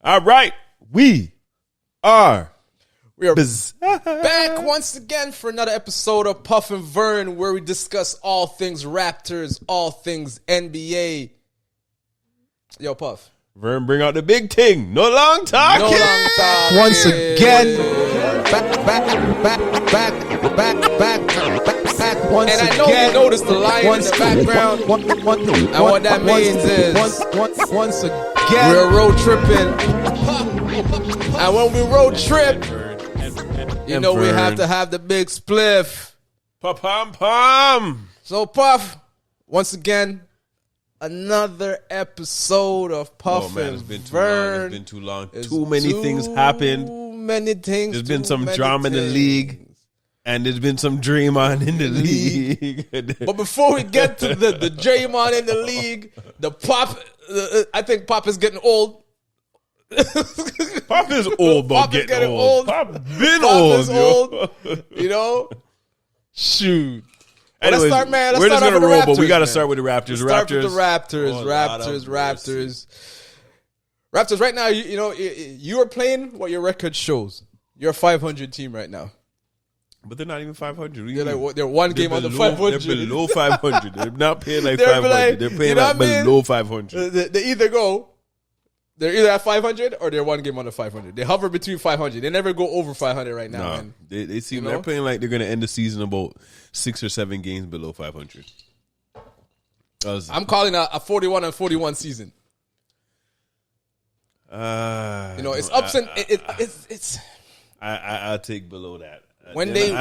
All right, we are back once again for another episode of Puff and Vern, where we discuss all things Raptors, all things NBA. Yo, Puff. Vern, bring out the big thing. No long talking. No long talking. Once again, back. Once and I again, know you noticed the lion in the background. And what that means is once again, we're road tripping. And when we road trip, you know we have to have the big spliff. Pa-pom-pom. So, Puff, once again, another episode of Puff Oh, man, and it's been too Vern. long. It's been too long. Too many things happened. Too many things. There's been some drama in the league. And there's been some Draymond in the league. But before we get to the Draymond in the league, the Pop, I think Pop is getting old. Pop is old, but Pop is getting old. Pop been Pop old, is yo. old. You know? Shoot. Anyways, Let's start, man. We're just going to roll, but we got to Raptors, start with the Raptors. Start with the Raptors. Oh, Raptors, right now, you are playing what your record shows. You're a 500 team right now. But they're not even 500. They're one game under 500. They're below 500. They're not playing like They're 500. like- They're playing you know like what I mean? below 500. They're either at 500 or they're one game under 500. They hover between 500. They never go over 500 right now. Nah, Man. they seem they're playing like they're going to end the season about 6 or 7 games below 500. I'm calling a 41-41 season. It's ups and it's. I'll take below that. I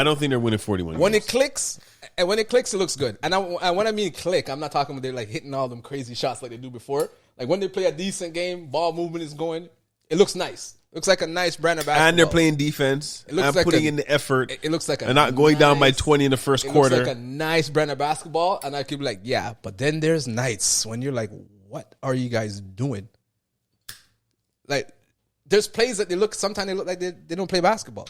don't think they're winning 41 when games. it clicks, it looks good. And when I mean click, I'm not talking about they're like hitting all them crazy shots like they do before. Like when they play a decent game, ball movement is going. It looks nice. Looks like a nice brand of basketball. And they're playing defense. It looks and like putting in the effort. It looks like and not going down by 20 in the first quarter. It looks like a nice brand of basketball. And I could be like, yeah. But then there's nights when you're like, what are you guys doing? Like, there's plays that sometimes they look like they don't play basketball.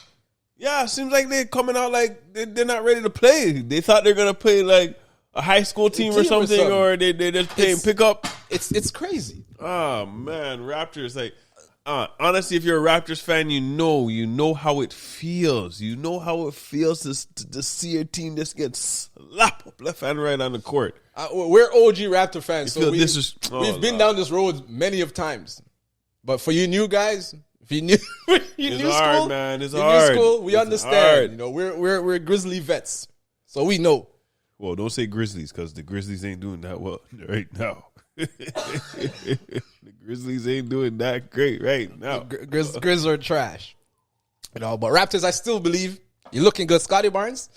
Yeah, it seems like they're coming out like they're not ready to play. They thought they're going to play like a high school team or something, or they're just playing pickup. It's crazy. Oh, man. Raptors, like, honestly, if you're a Raptors fan, you know how it feels. You know how it feels to see your team just get slapped up left and right on the court. We're OG Raptor fans, so we've been down this road many of times. But for you new guys, if you new, it's hard, man. It's hard. New school, we it's understand. Hard. We're Grizzly vets, so we know. Well, don't say Grizzlies because the Grizzlies ain't doing that well right now. The Grizzlies ain't doing that great right now. Grizz are trash. But Raptors, I still believe you're looking good. Scotty Barnes,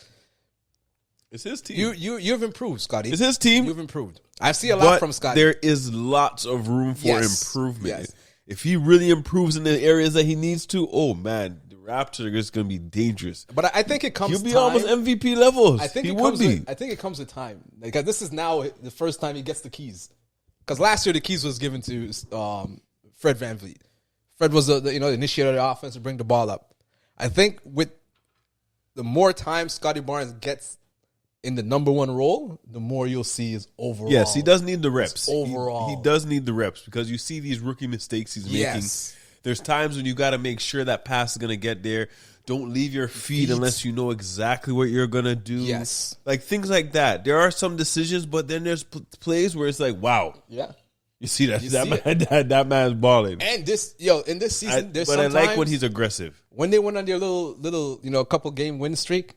it's his team. You've improved, Scotty. It's his team. You've improved. I see a lot from Scotty. There is lots of room for improvement. Yes. If he really improves in the areas that he needs to, oh man, the Raptors are just going to be dangerous. But I think it comes. He'll be almost MVP levels. I think he would be. I think it comes with time. Like this is now the first time he gets the keys. Because last year the keys was given to Fred VanVleet. Fred was the initiator of the offense to bring the ball up. I think with the more time Scotty Barnes gets in the number one role, the more you'll see his overall. Yes, he does need the reps. Overall. He does need the reps because you see these rookie mistakes he's making. There's times when you got to make sure that pass is going to get there. Don't leave your feet unless you know exactly what you're going to do. Yes. Like things like that. There are some decisions, but then there's plays where it's like, wow. Yeah. You see that that man's balling. And in this season, but I like when he's aggressive. When they went on their little couple game win streak,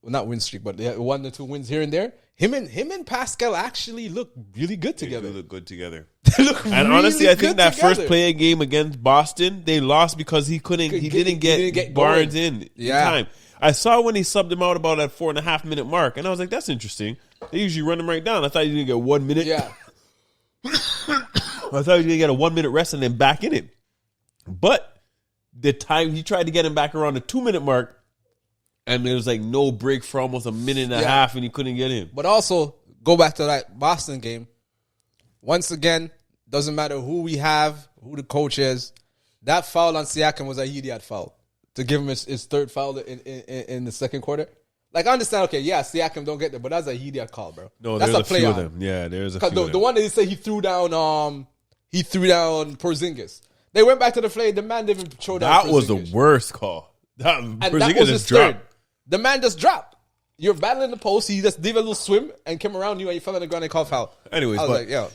well, not win streak, but they had 1 or 2 wins here and there. Him and Pascal actually look really good together. They look good together. They look and really honestly, I think that together. first play game against Boston, they lost because he didn't get Barnes in time. I saw when he subbed him out about that 4.5 minute mark, and I was like, that's interesting. They usually run him right down. I thought he didn't get 1 minute. Yeah. I thought he was going to get a 1 minute rest and then back in it. But the time he tried to get him back around the 2 minute mark, and there was like no break for almost a minute and a half, and he couldn't get in. But also, go back to that Boston game. Once again, doesn't matter who we have, who the coach is. That foul on Siakam was a idiot foul to give him his third foul in the second quarter. Like, I understand, okay, yeah, Siakam don't get there, but that's a idiot call, bro. No, that's there's a play few on. of them. Yeah, there's a few of them. The one that he said he threw down Porzingis. They went back to the play. The man didn't even throw down. That was the worst call. And that was his third. The man just dropped. You're battling the post. He just did a little swim and came around you, and you fell on the ground and called foul. Anyways, I was but like, yo.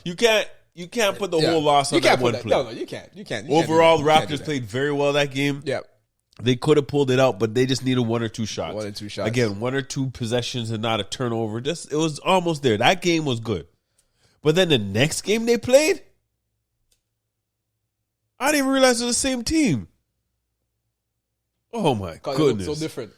you can't put the whole loss on that one play. No, you can't. You can't. Overall, the Raptors played very well that game. Yeah. They could have pulled it out, but they just needed 1 or 2 shots. 1 or 2 shots. Again, 1 or 2 possessions and not a turnover. It was almost there. That game was good. But then the next game they played, I didn't even realize it was the same team. Oh my goodness. So different.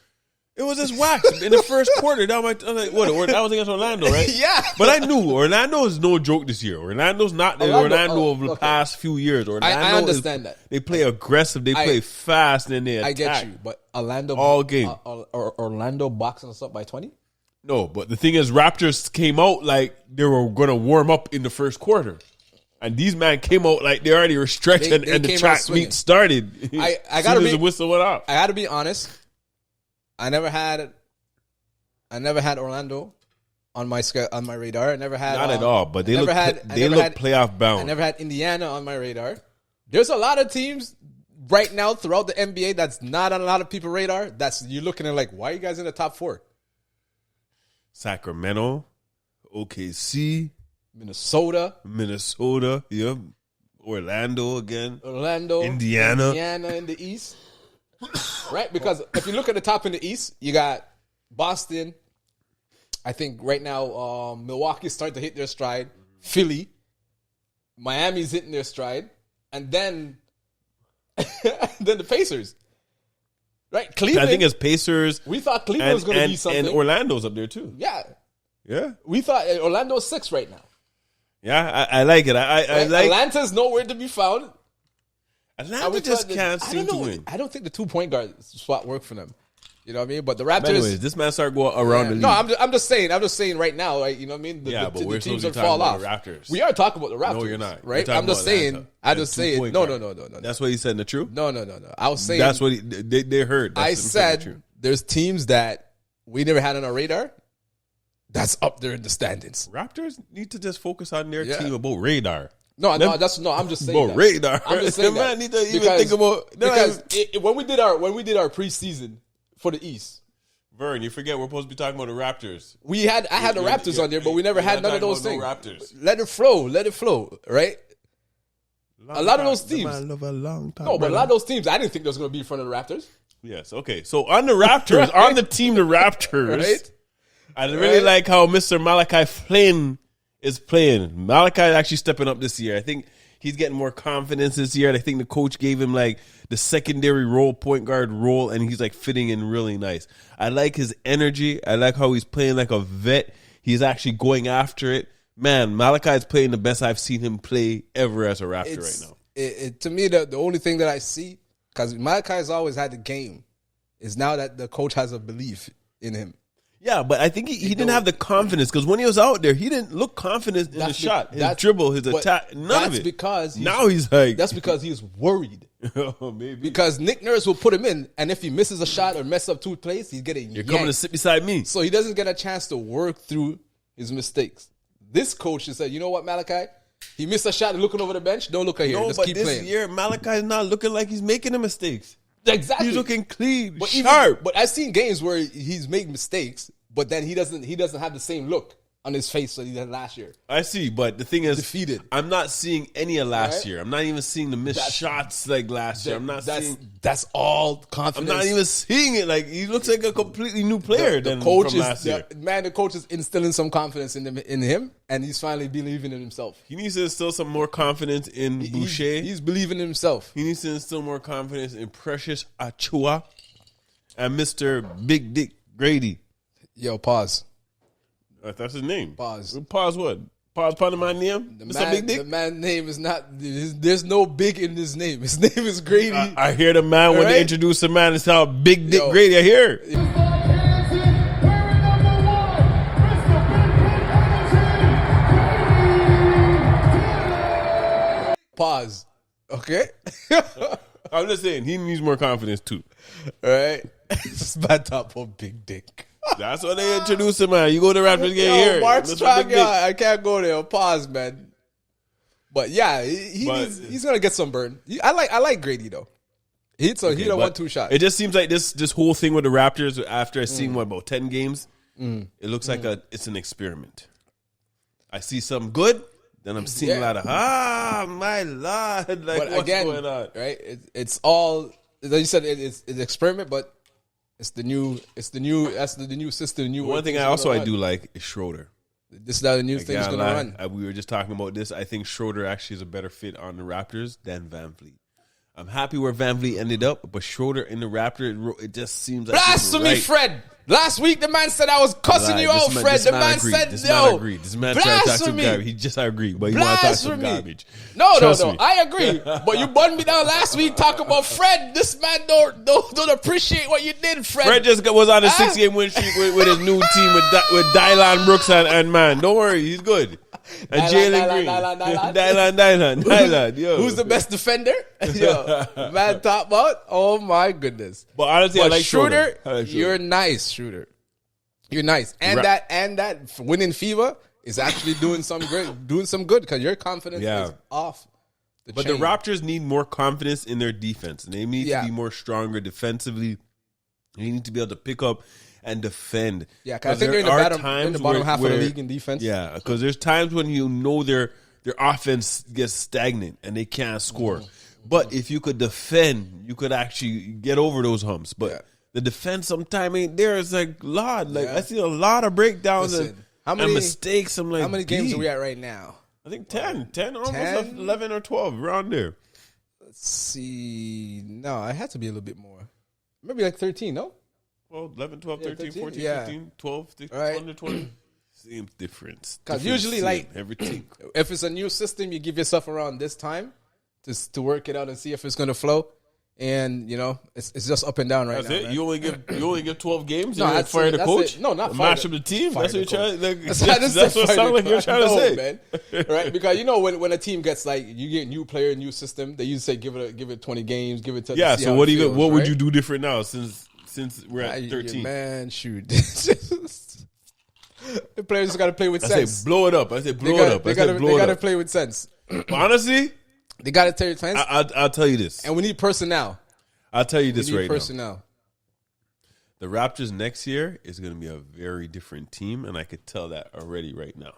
It was just whack in the first quarter. That was against Orlando, right? Yeah. But I knew Orlando is no joke this year. Orlando's not the Orlando of the past few years. I understand that. They play aggressive. They play fast, and they attack. I get you. But Orlando all game. Orlando boxing us up by 20? No, but the thing is, Raptors came out like they were going to warm up in the first quarter. And these men came out like they already were stretched and the track meet started. I gotta be, the whistle went off. I gotta be honest. I never had Orlando on my radar. I never had not at all, but they look playoff bound. I never had Indiana on my radar. There's a lot of teams right now throughout the NBA that's not on a lot of people's radar. That's you're looking at like, why are you guys in the top 4? Sacramento, OKC, Minnesota, yep. Orlando again. Indiana in the East. Right? Because if you look at the top in the East, you got Boston. I think right now Milwaukee's starting to hit their stride. Philly. Miami's hitting their stride. And then the Pacers. Right? Cleveland. I think it's Pacers. We thought Cleveland was going to be something. And Orlando's up there too. Yeah. Yeah. We thought Orlando's 6 right now. Yeah, I like it. I like Atlanta's nowhere to be found. Atlanta just can't seem to win. I don't think the 2-point guard spot worked for them. You know what I mean? But the Raptors. But anyways, this man started going around the league. No, I'm just saying right now, right? You know what I mean? The teams that fall off. The Raptors. We are talking about the Raptors. No, you're not. Right? I'm just saying. I just saying. No. That's what he said in the truth? No. I was saying. That's what they heard. I said there's teams that we never had on our radar. That's up there in the standings. Raptors need to just focus on their team about radar. I'm just saying about radar. I'm just saying man need to even think about because when we did our preseason for the East. Vern, you forget we're supposed to be talking about the Raptors. I had the Raptors on there, but we never had none of those things. Raptors. Let it flow, right? A lot of those teams. But a lot of those teams, I didn't think they was going to be in front of the Raptors. Yes, okay. So on the Raptors, on the team, the Raptors, right? I really like how Mr. Malachi Flynn is playing. Malachi is actually stepping up this year. I think he's getting more confidence this year. I think the coach gave him like the secondary role, point guard role, and he's like fitting in really nice. I like his energy. I like how he's playing like a vet. He's actually going after it. Man, Malachi is playing the best I've seen him play ever as a Raptor right now. To me, the only thing that I see, because Malachi has always had the game, is now that the coach has a belief in him. Yeah, but I think he didn't have the confidence because when he was out there, he didn't look confident in his shot, his dribble, his attack, none of it. Because now he's like... That's because he's worried. Oh, maybe. Because Nick Nurse will put him in, and if he misses a shot or messes up 2 plays, he's getting You're coming to sit beside me. So he doesn't get a chance to work through his mistakes. This coach has said, you know what, Malachi? He missed a shot and looking over the bench. Don't look at here. Just keep playing. This year, Malachi's not looking like he's making the mistakes. Exactly. He's looking clean, sharp. But I've seen games where he's made mistakes, but then he doesn't have the same look on his face that he had last year. I see, but the thing is, defeated. I'm not seeing any of last year. I'm not even seeing the missed shots like last year. I'm not seeing. That's all confidence. I'm not even seeing it. Like he looks like a completely new player than coach from last year. The coach is instilling some confidence in him, and he's finally believing in himself. He needs to instill some more confidence in Boucher. He's believing in himself. He needs to instill more confidence in Precious Achua and Mr. Big Dick Grady. Yo, pause. That's his name. Pause. Pause what? Pause part of my name? Mr. Big Dick? The man's name is not... There's no big in his name. His name is Grady. I hear the man when they introduce the man, it's called Big Dick Grady. I hear it. Pause. Okay? I'm just saying, he needs more confidence too. All right? It's bad top on Big Dick. That's what they introduce him, man. You go to Raptors game here. Mark's trying, I can't go there. Pause, man. But yeah, he's gonna get some burn. I like Grady though. He don't want 2 shots. It just seems like this whole thing with the Raptors. After seeing about 10 games, it looks like it's an experiment. I see something good, then I'm seeing a lot of my lord, like what's going on? Right? It's all like you said. It's an experiment, but it's the new system. One thing I do like is Schroeder. This is how the new thing's going to run. We were just talking about this. I think Schroeder actually is a better fit on the Raptors than Van Vliet. I'm happy where Van Vliet ended up, but Schroeder in the Raptor, it just seems like blasphemy, Fred. Last week the man said I was cussing you out, Fred. The man said no. This man tried to talk some garbage. He just agreed, but he want to talk some garbage. No. I agree, but you buttoned me down last week talking about Fred. This man don't appreciate what you did, Fred. Fred just was on a 6-game win streak with his new team with Dylan Brooks and man. Don't worry, he's good. And Jalen Green. Dylan. Yo. Who's the best defender? Yo, man, top out. Oh my goodness. But honestly, I like Schroeder. You're nice, Schroeder. You're nice, and that winning fever is actually doing some good because your confidence is off. But the Raptors need more confidence in their defense. They need to be more stronger defensively. They need to be able to pick up and defend. Yeah, because I think they're in the bottom half of the league in defense. Yeah, because there's times when their offense gets stagnant and they can't score. But if you could defend, you could actually get over those humps. But the defense sometimes ain't there. It's like, Lord, I see a lot of breakdowns and mistakes. I'm like, how many games are we at right now? I think 10, almost 11 or 12, around there. Let's see. No, I had to be a little bit more. Maybe like 13, no? Well, 11, 12, 13, 14, 15, 12, 15, under 20. Same difference. Because usually, everything. If it's a new system, you give yourself around this time to work it out and see if it's going to flow. And, it's just up and down right now. That's it? Man. You only give 12 games and you fire the coach? No, not fire mash up the team? That's what you're trying to That's what it sounds like you're trying to say. Man. Right? Because, when a team gets, you get a new player, new system, they usually say give it 20 games, give it to so what would you do different now since we're at 13? Man, shoot. The players just got to play with sense. I say blow it up. They got to play with sense. Honestly, they got to tell you sense. I'll tell you this. And we need personnel. I'll tell you this right personnel. now. The Raptors next year is going to be a very different team, and I could tell that already right now.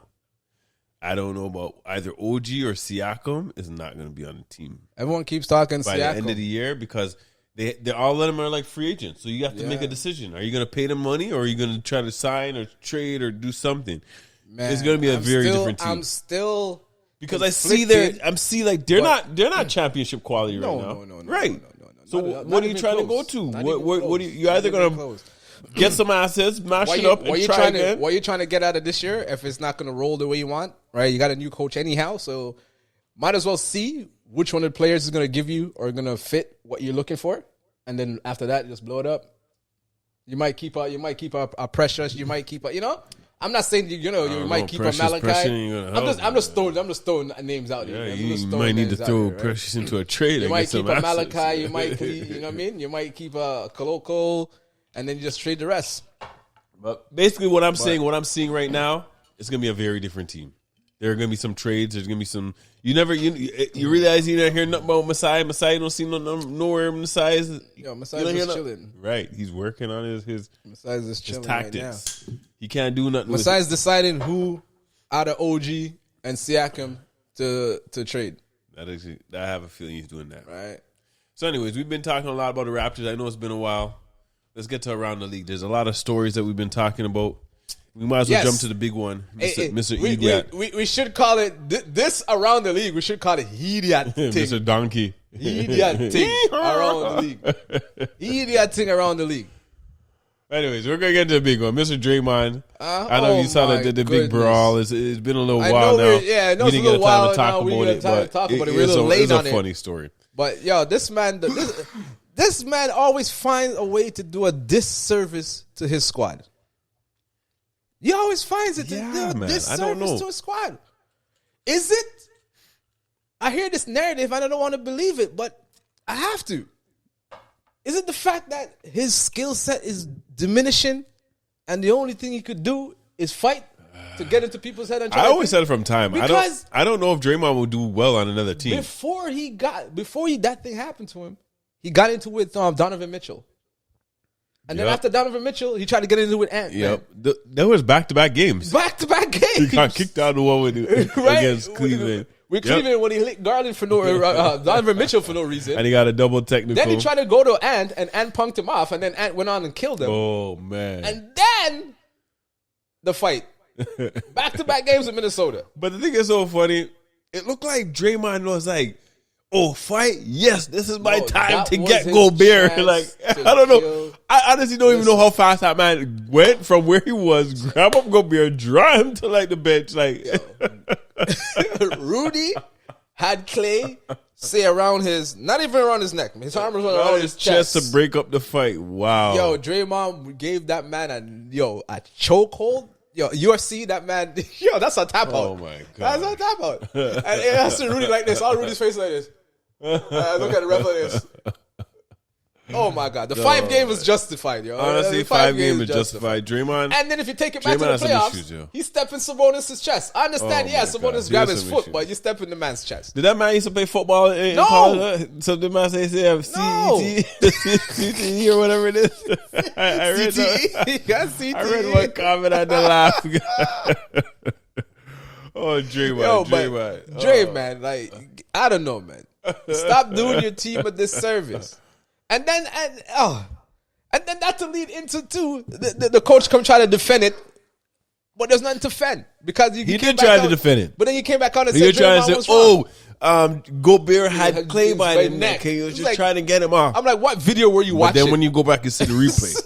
I don't know about either OG or Siakam is not going to be on the team. Everyone keeps talking by Siakam. the end of the year because they're all of them are like free agents. So you have to make a decision. Are you going to pay them money or are you going to try to sign or trade or do something? Man, it's going to be a very different team. I'm still because I see they're not championship quality right now. No. Right. So what are you trying to go to? What you're either going to get some assets, mash it up, and try again? What are you trying to get out of this year if it's not going to roll the way you want? Right. You got a new coach anyhow, so might as well see which one of the players is going to give you or going to fit what you're looking for, and then after that, just blow it up. You might keep a Precious. You might keep a, I'm not saying you might keep a Malachi. I'm just throwing names out there. Yeah, you might need to throw Precious into a trade. You might keep a Malachi. You might, you know what I mean? You might keep a Koloko, and then you just trade the rest. But basically, what I'm seeing right now, it's going to be a very different team. There are going to be some trades. There's going to be some. You realize you don't hear nothing about Masai. Masai don't see nowhere. Masai's just chilling. Right, he's working on his Masai's just chilling tactics. Right now. He can't do nothing. Masai's deciding who out of OG and Siakam to trade. I have a feeling he's doing that. Right. So, anyways, we've been talking a lot about the Raptors. I know it's been a while. Let's get to around the league. There's a lot of stories that we've been talking about. We might as well jump to the big one, Mr. Idiot. We should call it this around the league. We should call it Idiot thing. Mr. Donkey. Idiot thing around the league. Idiot thing around the league. Anyways, we're going to get to the big one. Mr. Draymond. I know you saw the big brawl. It's been a little while now. Yeah, I know it's a little while now. We didn't get time to talk about it. We're a little late on it. It's a funny story. But, this man always finds a way to do a disservice to his squad. He always finds it to do a disservice to his squad. Is it? I hear this narrative and I don't want to believe it, but I have to. Is it the fact that his skill set is diminishing and the only thing he could do is fight? to get into people's head. And I always said it from time. Because I don't know if Draymond will do well on another team. Before that thing happened to him, he got into it with Donovan Mitchell. And then after Donovan Mitchell, he tried to get into it with Ant. Yep. There was back-to-back games. Back-to-back games. He got kicked out of the one against Cleveland. With Cleveland when he licked Garland for Donovan Mitchell for no reason. And he got a double technical. Then he tried to go to Ant, and Ant punked him off, and then Ant went on and killed him. Oh, man. And then the fight. Back-to-back games in Minnesota. But the thing is so funny, it looked like Draymond was like, oh, fight? Yes, this is my time to get Gobert. Like, I don't know. I honestly don't even know how fast that man went from where he was, grab up Gobert, draw him to like the bench. Like, Rudy had Clay say around his, not even around his neck, his arm was around his chest to break up the fight. Wow. Yo, Draymond gave that man a chokehold. Yo, UFC, that man, yo, that's a tap out. Oh my God. That's a tap out. And I see Rudy like this, all Rudy's face like this. Look at the ref like this. Oh my God. The 5 game was justified, yo. Honestly, 5 game is justified. Draymond. And then if you take it back to the playoffs, he stepped in Sabonis' chest. I understand, Sabonis grabbed his foot, but you step in the man's chest. Did that man used to play football in college? So the man say have CTE or whatever it is? I read CTE. He got CTE. I read one comment at the laugh. Oh, Draymond. Dre, man, like, I don't know, man. Stop doing your team a disservice. And then that to lead into the coach come try to defend it, but there's nothing to defend because he did try to defend it. But then you came back on and said, trying to say, Gobert had Clay by the neck. He was just like, trying to get him off. I'm like, what video were you watching? Then when you go back and see the replay.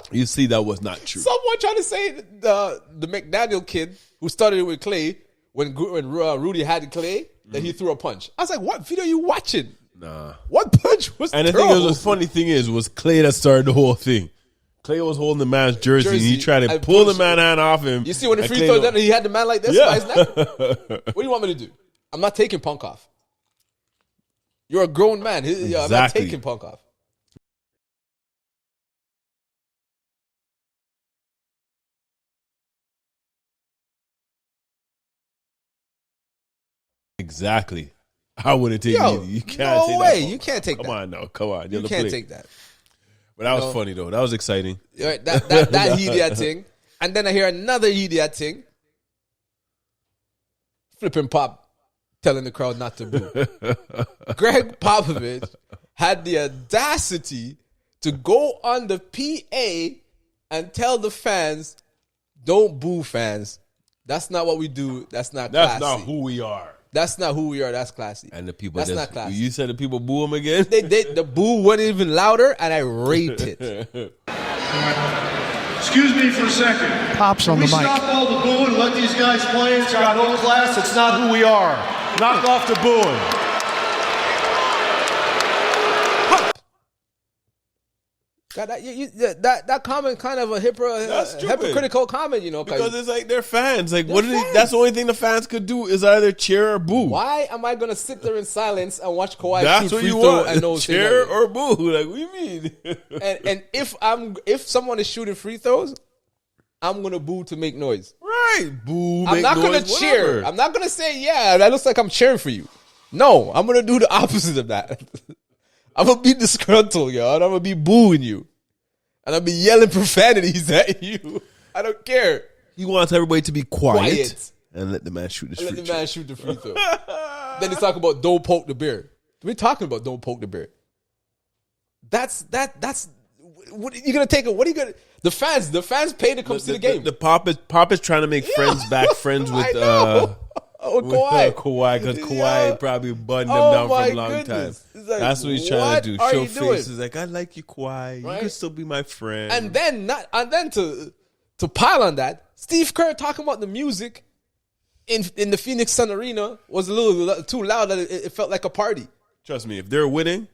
You see, that was not true. Someone trying to say the McDaniel kid who started it with Clay when Rudy had Clay that he threw a punch. I was like, what video are you watching? Nah. What punch was? And the thing is, the funny thing is, was Clay that started the whole thing. Clay was holding the man's jersey and he tried to pull the man hand off him. You see when the free throw done, he had the man like this by his neck. What do you want me to do? I'm not taking Punk off. You're a grown man. Exactly. I'm not taking Punk off. Exactly. I wouldn't take it either. You can't take way. that. You can't take that. Come on, no. Come on. You can't take that. But that was funny, though. That was exciting. Right, that idiot thing. And then I hear another idiot thing. Flipping Pop telling the crowd not to boo. Gregg Popovich had the audacity to go on the PA and tell the fans, don't boo fans. That's not what we do. That's not classy. That's not who we are. That's not who we are. That's classy. And the people that's not classy. You said the people boo him again? The boo went even louder, and I rate it. Excuse me for a second. Pops on the mic. Can we stop all the booing and let these guys play? It's got no class. It's not who we are. Knock off the booing. That comment kind of a hypocritical comment, you know, because it's like they're fans. Like, what? That's the only thing the fans could do is either cheer or boo. Why am I gonna sit there in silence and watch Kawhi that's shoot what free you throw want. and no cheer or boo? Like, what do you mean? and if someone is shooting free throws, I'm gonna boo to make noise. Right, boo. I'm not gonna cheer. I'm not gonna say, yeah, that looks like I'm cheering for you. No, I'm gonna do the opposite of that. I'm going to be disgruntled, yo, and I'm going to be booing you. And I'll be yelling profanities at you. I don't care. He wants everybody to be quiet. And let the man shoot the free throw. Then they talk about don't poke the bear. We're talking about don't poke the bear. That's what are you going to take it? What are you going to the fans pay to come see the game. The Pop is trying to make friends with Kawhi, because Kawhi probably buttoned them down for a long time. Like, that's what he's trying to do. Show faces like, I like you, Kawhi. Right? You can still be my friend. And then to pile on that, Steve Kerr talking about the music in the Phoenix Sun Arena was a little too loud that it felt like a party. Trust me, if they're winning,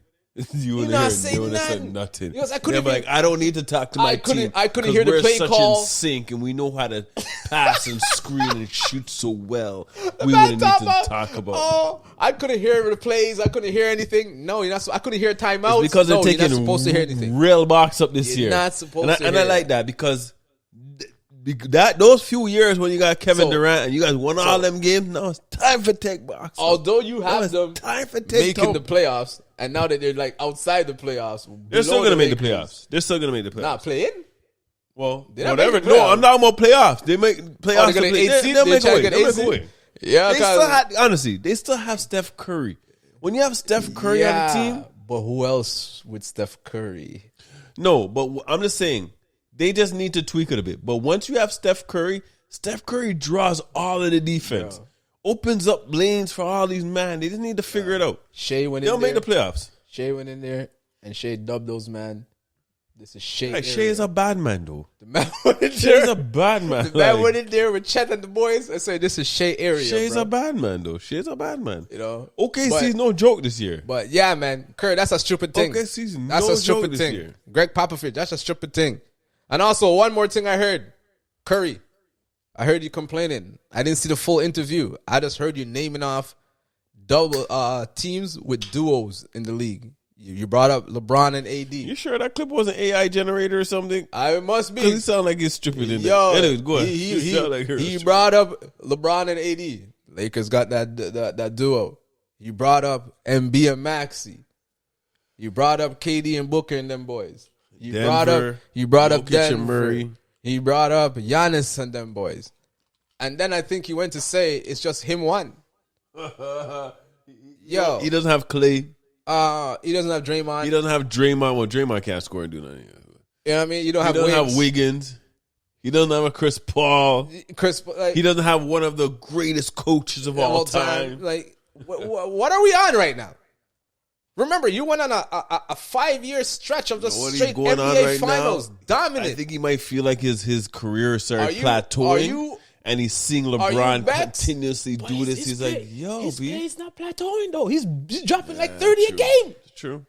You wouldn't not hear say it. They would have nothing. said nothing. Because I They'd couldn't be like, I don't need to talk to my team. I couldn't 'cause hear the we're play such call. in sync, and we know how to pass and screen and shoot so well. We Man, wouldn't need to talk about. Oh, I couldn't hear the plays. I couldn't hear anything. No, you're not. I couldn't hear timeouts. It's because they're no, you're taking not supposed to hear anything. real box up this You're year. not supposed to and hear I like it. that because those few years when you got Kevin So- Durant and you guys won all them games, now it's time for take box. Although you Now have it's them time for take making toe. the playoffs, and now that they're like outside the playoffs, They're still below gonna make the Lakers, playoffs. They're still gonna make the playoffs. Not playing. Well, They're not whatever. making the No, playoffs. I'm talking about playoffs. They make playoffs. they're gonna to play. 8 seed? They'll They're make trying away. to get They'll 8 make away. seed? Yeah, They still had, honestly, they still have Steph Curry. When you have Steph Curry on the team, but who else with Steph Curry? no, but I'm just saying, they just need to tweak it a bit. But once you have Steph Curry draws all of the defense, opens up lanes for all these men. They just need to figure it out. Shea went They'll in make there. the playoffs. Shea went in there, and Shea dubbed those man. This is Shea. Like, Shea is a bad man, though. The man went in Shea's there. a bad man. The man Like, went in there with Chet and the boys and said, "This is Shea area." Shea's bro. a bad man, though. Shea's a bad man. You know. OKC's no joke this year. But yeah, man, Kurt, that's a stupid thing. OKC's That's no a stupid joke this thing. year. Gregg Popovich, that's a stupid thing. And also, one more thing I heard, Curry, I heard you complaining. I didn't see the full interview. I just heard you naming off double teams with duos in the league. You brought up LeBron and AD. You sure that clip was an AI generator or something? I must be. Because he sound like he's stupid in Yo, there. Anyways, go ahead. He sound like you're stupid. brought up LeBron and AD. Lakers got that duo. You brought up MB and Maxey. You brought up KD and Booker and them boys. You brought up Jokic Denver. and Murray. He brought up Giannis and them boys. And then I think he went to say it's just him one. Yo, He doesn't have Clay. he doesn't have Draymond. He doesn't have Draymond. Well, Draymond can't score and do nothing. You know what I mean? You don't He have doesn't Wiggins. have Wiggins. He doesn't have a Chris Paul. Chris, like, He doesn't have one of the greatest coaches of all time. Like, what are we on right now? Remember, you went on a 5-year stretch of just What he's straight going on NBA right finals, now, dominant. I think he might feel like his career started Are you- plateauing. And he's seeing LeBron bet? continuously But do this. his He's play- like, yo, his B. play's not plateauing though. He's dropping like 30 true. a game. It's true.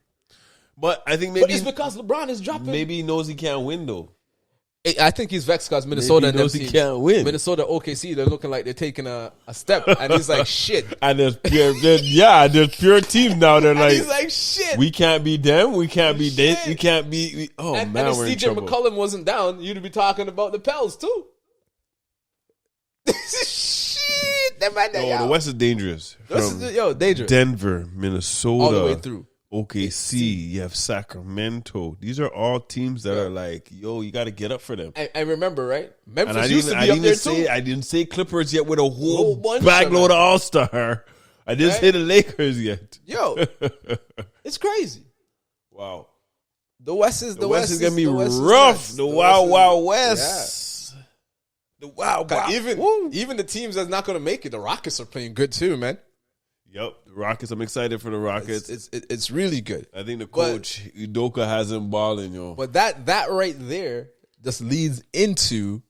But I think But maybe it's because LeBron is dropping. maybe he knows he can't win though. I think he's vexed because Minnesota Maybe and he them knows he teams, can't win. Minnesota, OKC, they're looking like they're taking a step, and he's like, shit. And there's pure teams now. They're And like, he's like, shit. we can't be them. We can't be them. Shit. We can't be. Oh and man, if we're in CJ trouble. McCollum wasn't down, you'd be talking about the Pels too. Shit, that man, No, the West is dangerous. This From is, dangerous Denver, Minnesota, all the way through. OKC, you have Sacramento. These are all teams that are like, yo, you got to get up for them. I remember, right? And Memphis used to be up there too. I didn't say Clippers yet with a whole bunch bag of load them. of All Star. I didn't Right? say the Lakers yet. Yo, it's crazy. Wow, The West is the West is gonna be the West is rough. nuts. The West Wild is- Wild West. The Wild Yeah. Wild. Even the teams that's not going to make it, the Rockets are playing good too, man. Yep, the Rockets. I'm excited for the Rockets. It's really good. I think the coach Udoka has him balling, yo. But that right there just leads into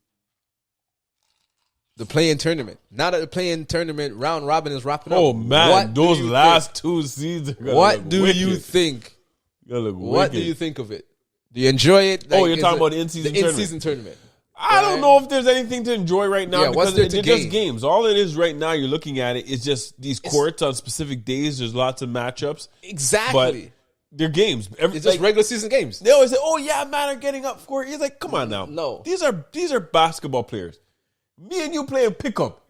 the play-in tournament. Now that the play-in tournament round robin is wrapping up. Oh man, what those do you last 2 seasons. think? What do you think? What do you think of it? Do you enjoy it? Oh, you're is talking it about the in-season the in-season tournament. I don't know if there's anything to enjoy right now Yeah, what's because there they're to just gain? games. All it is right now, you're looking at it, is just these courts on specific days. There's lots of matchups, but Exactly. they're games. It's just regular season games. They always say, "Oh yeah, man, are getting up for it." He's like, "Come on now, No. These are basketball players. Me and you playing pickup.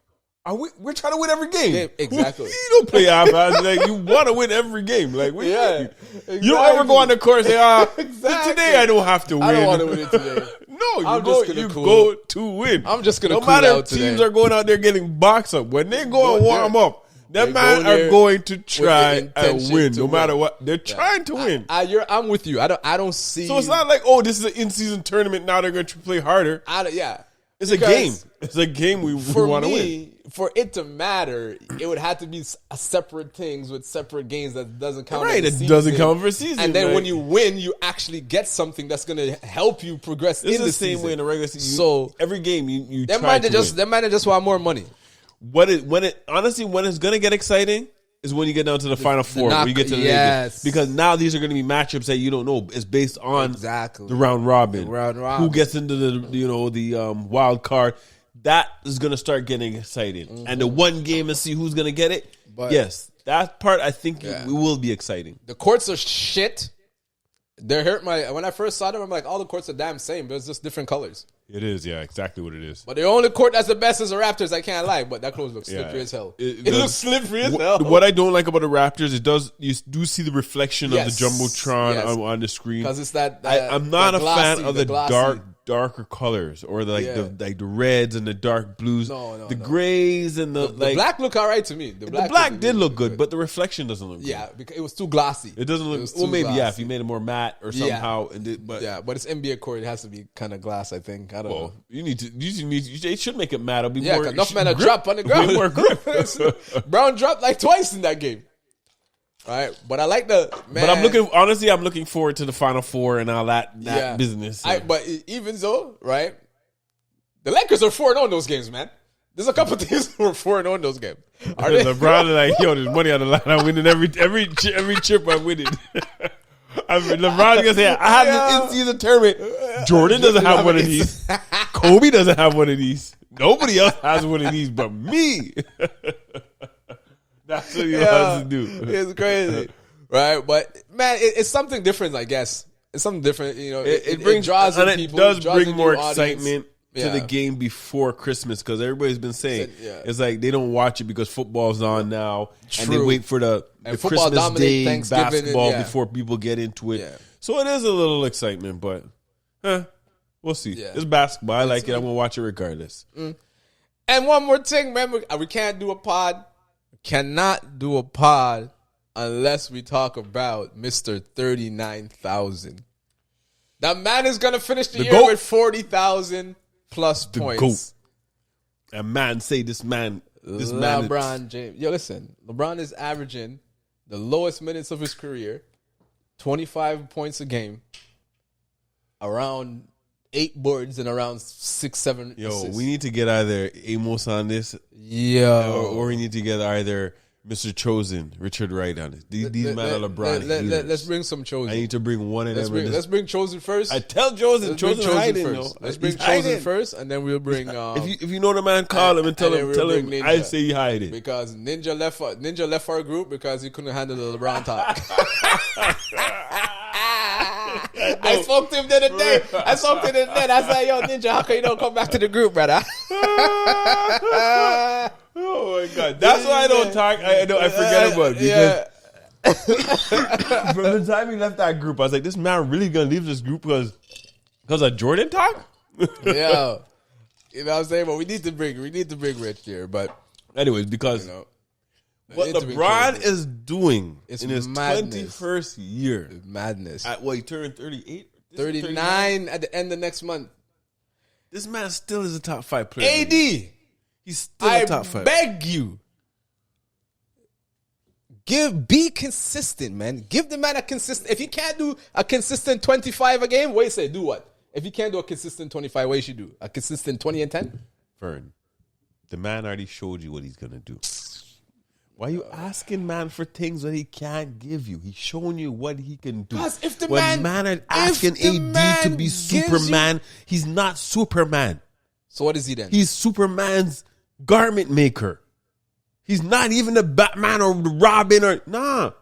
We're trying to win every game. Yeah, exactly. You don't play half-ass. Like you want to win every game. Like Yeah, you don't ever go on the court and say, Exactly. today I don't have to win. I don't want to win it today. No, you I'm go. just gonna You cool. go to win. I'm just gonna no cool matter out if teams today. are going out there getting boxed up. When they go and warm up, that they man go there are going to with try the and intention win, to no win. matter what. They're trying to win. I'm with you. I don't see. So it's not like, oh, this is an in-season tournament. Now they're going to play harder. It's a Because game. It's a game we want to win. For it to matter, it would have to be a separate things with separate games that doesn't count. Right, as a it doesn't season. count for season. And then right? when you win, you actually get something that's going to help you progress it's in the the same season. way in the regular season. So every game you that try man to just win. that man just want more money. When it's gonna get exciting is when you get down to the Final Four, knock- when you get to the yes. Lakers. Because now these are going to be matchups that you don't know. It's based on Exactly. the round robin. The round robin. Who gets into the wild card. That is going to start getting exciting. And the one game and see who's going to get it. But- yes, that part I think Yeah. it will be exciting. The courts are shit. They hurt my. When I first saw them, I'm like, all the courts are damn same, but it's just different colors. It is, yeah, exactly what it is. But the only court that's the best is the Raptors. I can't lie, but that court looks slippery as hell. It looks slippery as hell. What I don't like about the Raptors, you do see the reflection of Yes. the jumbotron Yes. on the screen. Because it's that. I'm not the a glossy, fan of the glossy. darker colors or Yeah. the reds and the dark blues. No, the no. grays and the black look all right to me. The black did look good, but the reflection doesn't look good. yeah, because it was too glossy. It doesn't look was well. too Maybe glossy. if you made it more matte or somehow. But Yeah, but it's NBA court. It has to be kind of glass. I think. I don't know. you need to. They should make it matte. It'll be Yeah, more. 'cause enough men are grip. drop on the ground. Way more grip. Brown dropped like twice in that game. All right, but I like the man. But I'm looking forward to the Final Four and all that business. But even so, right? The Lakers are 4-0 in those games, man. There's a couple teams who are 4-0 in those games. Are they? LeBron is like, yo, there's money on the line. I'm winning every chip I'm winning. I mean, LeBron's gonna say, I have this in-season tournament. Jordan doesn't have one of these. Kobe doesn't have one of these. Nobody else has one of these but me. That's what he has to do. It's crazy, right? But man, it's something different, I guess. It's something different, you know. It brings draws in and people. it does draws bring in more new audience. excitement to Yeah. the game before Christmas because everybody's been saying Yeah. it's like they don't watch it because football's on now and they True. wait for the football Christmas dominate Day Thanksgiving and- basketball yeah. before people get into it. Yeah. So it is a little excitement, but we'll see. Yeah. It's basketball. I like it. I'm gonna watch it regardless. And one more thing, man, we can't do a pod. We cannot do a pod unless we talk about Mr. 39,000. That man is gonna finish the year GOAT. with 40,000 plus points. GOAT. And man, say this man. LeBron James. Yo, listen. LeBron is averaging the lowest minutes of his career, 25 points a game, around 8 boards and around 6-7 Yo, assists. we need to get either Amos on this, Yo. or we need to get either Mr. Chosen, Richard Wright on it. These men are LeBron. Let's bring some Chosen. I need to bring one of them. Let's bring Chosen first. I tell Chosen, Let's bring Chosen hiding, first. yo. Let's bring He's Chosen hiding. first, and then we'll bring. If you know the man, call him and tell and then him. we'll Tell bring him. Ninja. I say he hiding. Because Ninja left our group because he couldn't handle the LeBron talk. I spoke to him the other day. I said, "Yo, Ninja, how come you don't come back to the group, brother?" Oh my god, that's why I don't talk. I forget about it because from the time he left that group, I was like, this man really gonna leave this group because of Jordan talk? Yeah, you know what I'm saying. But we need to bring Rich here. But Anyways, because you know, what it's been LeBron crazy. is doing It's in his madness. 21st year, Madness. he turned 38, 39 at the end of next month. This man still is a top 5 player. AD, He's still I a top 5. beg you. Be consistent, man. Give the man a consistent. If you can't do a consistent 25 a game, what you say? Do what? If you can't do a consistent 25, what you should do? A consistent 20 and 10? Vern, the man already showed you what he's gonna do. Why you asking man for things that he can't give you? He's showing you what he can do. Because if the when man- are asking if the AD to man be gives Superman, he's not Superman. So what is he then? He's Superman's garment maker. He's not even the Batman or the Robin or nah.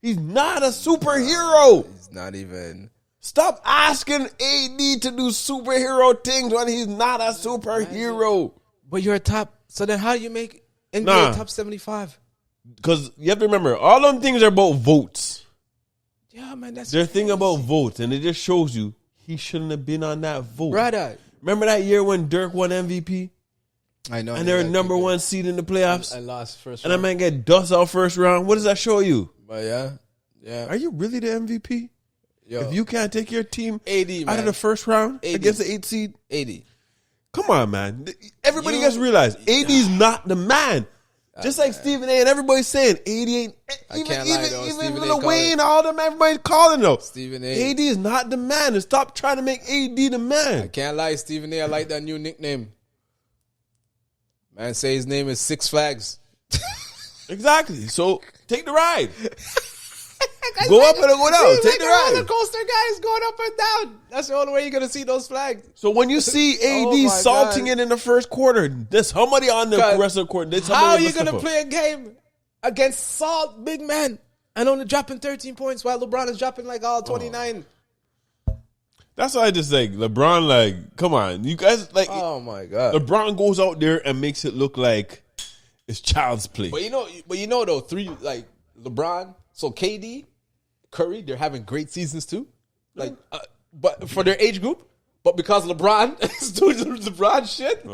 He's not a superhero. He's not even. Stop asking AD to do superhero things when he's not a superhero. But you're a top. So then how do you make NBA Nah. top 75? Because you have to remember, all them things are about votes. Yeah, man, that's They're a thing about votes, and it just shows you he shouldn't have been on that vote. brother. Remember that year when Dirk won MVP? I know. And they're number 1 seed in the playoffs? I lost first And I round. might get dust out first round. What does that show you? But yeah. Are you really the MVP? Yo, If you can't take your team AD, out man. of the first round 80. against the 8th seed? 80. Come on, man. Everybody You- gets to realize AD's not the man. Just like Stephen A. and everybody's saying, 88. I can't lie, though. Even Stephen A. Lil called Wayne, it. all them, everybody's calling though. Stephen A. AD is not the man. And stop trying to make AD the I man. can't lie, Stephen A. I like that new nickname. Man, say his name is Six Flags. Exactly. So take the ride. Go up and go down. Take the ride. Roller coaster guys going up and down. That's the only way you're gonna see those flags. So when you see AD Oh my salting God. it in the first quarter, there's somebody on the rest of the court. How are you gonna play a game against Salt, big man, and only dropping 13 points while LeBron is dropping like all 29? That's why I just like LeBron. Like, come on, you guys. Like, Oh my God. LeBron goes out there and makes it look like it's child's play. But you know though, LeBron, so KD, Curry, they're having great seasons too. Like, but for their age group. But because LeBron is doing LeBron shit,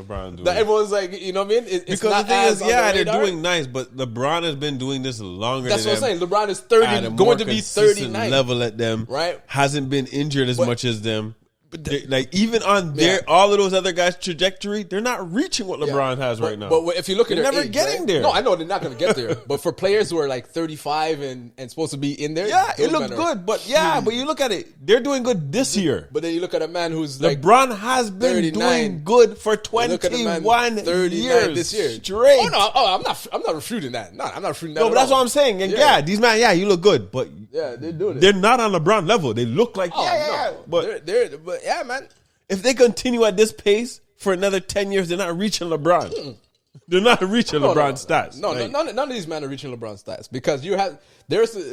that everyone's like, you know what I mean? It's because not the thing is, they're doing nice, but LeBron has been doing this longer. That's than what I'm them, saying. LeBron is 30, at a going more to be consistent 39. level at them, right? Hasn't been injured as much as them. But like even on all of those other guys' trajectory, they're not reaching what LeBron has right now. But if you look at they're their never age, getting right? there. No, I know they're not going to get there. But for players who are like 35 and supposed to be in there, it looks good. But but you look at it, they're doing good this year. But then you look at a man who's like LeBron has been 39. doing good for Look at a man 21 39 this year straight. I'm not refuting that. No, I'm not refuting that. No, but that's what I'm saying. And these man, you look good, but they're doing it. they're not on LeBron level. They look like but but yeah, man. If they continue at this pace for another 10 years, they're not reaching LeBron. They're not reaching LeBron's stats. No, none of these men are reaching LeBron's stats because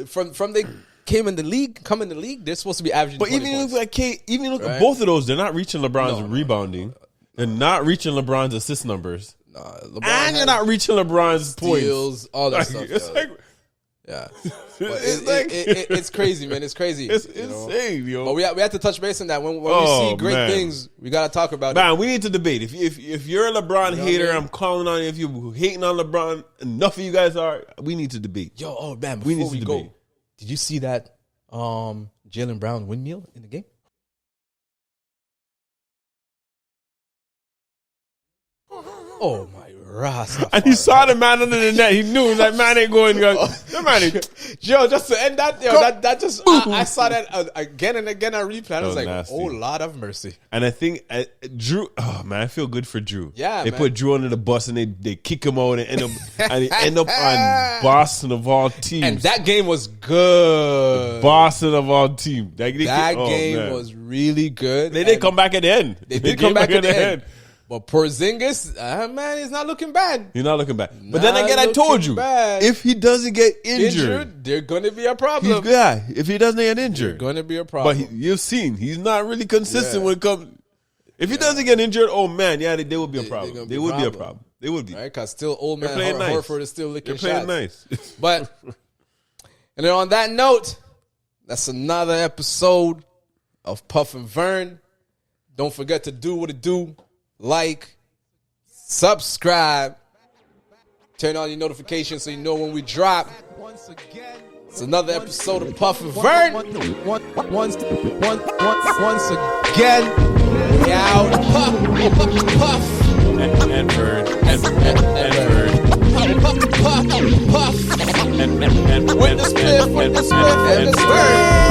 from they come in the league, they're supposed to be averaging. But 20 even points. look at both of those, they're not reaching LeBron's rebounding. They're not reaching LeBron's assist numbers. LeBron And you're not reaching LeBron's steals, points. all that stuff. It's like, yeah, it's crazy, man. It's crazy. It's insane, yo. But we have to touch base on that. When we see great things, we gotta talk about it. Man, we need to debate. If you're a LeBron hater, I'm calling on you. If you're hating on LeBron, enough of you guys are. We need to debate. Yo, man. We Before need to we debate. go, did you see that Jaylen Brown windmill in the game? Oh my Rasta. And he saw the man under the net. He knew that man ain't going. That man ain't. Yo, just to end that, that just I saw that again and again on replay. I was like, nasty. oh Lord of mercy. And I think Drew. Oh man, I feel good for Drew. Yeah, they man. put Drew under the bus and they kick him out and end up on Boston of all teams. And that game was good. Boston of all teams. That game was really good. They did come back at the end. They did come back at the end. But Porzingis, man, he's not looking bad. He's not looking bad. But then again, I told you, if he doesn't get injured, they're going to be a problem. If he doesn't get injured, going to be a problem. But you've seen, he's not really consistent when it comes. If he doesn't get injured, oh man, they would be a problem. They would be a problem. They would be. Right, because still old man Horford is still licking shots. They're playing nice. But, and then on that note, that's another episode of Puff and Vern. Don't forget to do what it do. Like, subscribe, turn on your notifications so you know when we drop. It's another episode of Puff and Vern. Once again, we out. Puff. And Vern. And Vern. Puff. With the spliff. And the Vern.